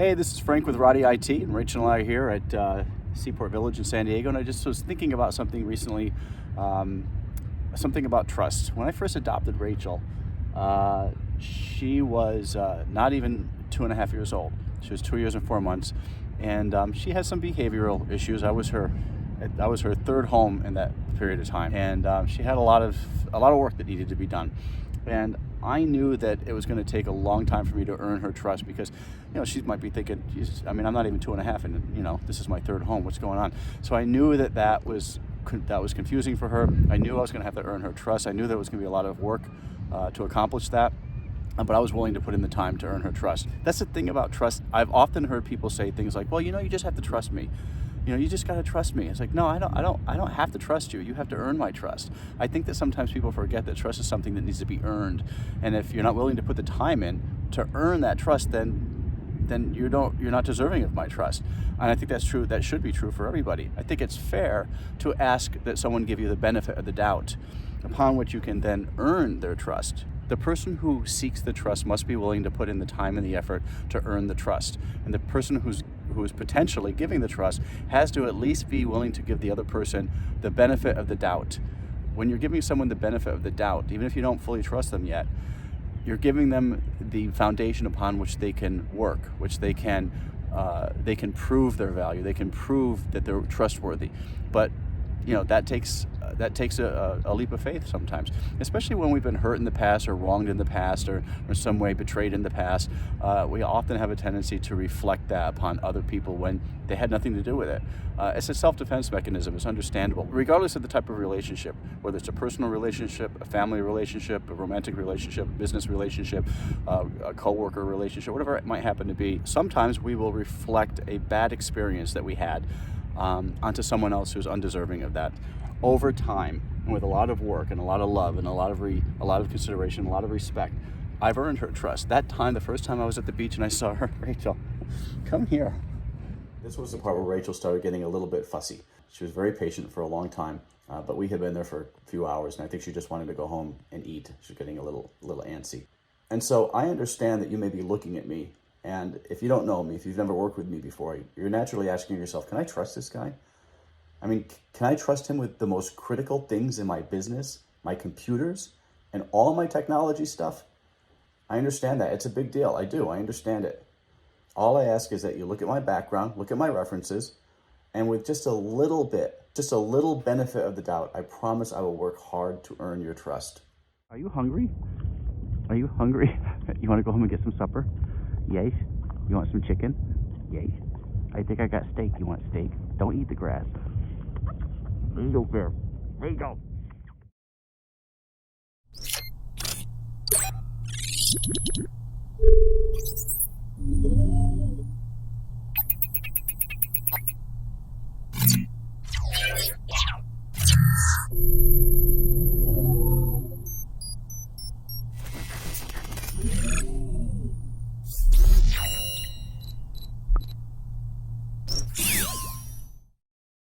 Hey, this is Frank with Rottie I.T, and Rachel and I are here at Seaport Village in San Diego, and I just was thinking about something recently, something about trust. When I first adopted Rachel, she was not even 2.5 years old. She was 2 years and 4 months, and she had some behavioral issues. I was her third home in that period of time, and she had a lot of work that needed to be done. And I knew that it was going to take a long time for me to earn her trust because, she might be thinking, Jesus, I'm not even 2.5, and this is my third home. What's going on? So I knew that was confusing for her. I knew I was going to have to earn her trust. I knew there was going to be a lot of work to accomplish that. But I was willing to put in the time to earn her trust. That's the thing about trust. I've often heard people say things like, well, you just have to trust me. You just got to trust me. It's like, no, I don't have to trust you. You have to earn my trust. I think that sometimes people forget that trust is something that needs to be earned. And if you're not willing to put the time in to earn that trust, then you're not deserving of my trust. And I think that's true. That should be true for everybody. I think it's fair to ask that someone give you the benefit of the doubt, upon which you can then earn their trust. The person who seeks the trust must be willing to put in the time and the effort to earn the trust. And the person who is potentially giving the trust has to at least be willing to give the other person the benefit of the doubt. When you're giving someone the benefit of the doubt, even if you don't fully trust them yet, you're giving them the foundation upon which they can work, which they can prove their value, they can prove that they're trustworthy. But that takes a leap of faith sometimes, especially when we've been hurt in the past or wronged in the past or some way betrayed in the past. We often have a tendency to reflect that upon other people when they had nothing to do with it. It's a self-defense mechanism. It's understandable, regardless of the type of relationship, whether it's a personal relationship, a family relationship, a romantic relationship, a business relationship, a coworker relationship, whatever it might happen to be. Sometimes we will reflect a bad experience that we had onto someone else who's undeserving of that. Over time, and with a lot of work and a lot of love and a lot of consideration, a lot of respect, I've earned her trust. That time, the first time I was at the beach and I saw her, Rachel, come here. This was the part where Rachel started getting a little bit fussy. She was very patient for a long time, but we had been there for a few hours, and I think she just wanted to go home and eat. She was getting a little antsy. And so I understand that you may be looking at me, and if you don't know me, if you've never worked with me before, you're naturally asking yourself, can I trust this guy? Can I trust him with the most critical things in my business, my computers, and all my technology stuff? I understand that. It's a big deal. I do. I understand it. All I ask is that you look at my background, look at my references, and with just a little benefit of the doubt, I promise I will work hard to earn your trust. Are you hungry? Are you hungry? You want to go home and get some supper? Yes. You want some chicken? Yes. I think I got steak. You want steak? Don't eat the grass. There you go, bear. There you go.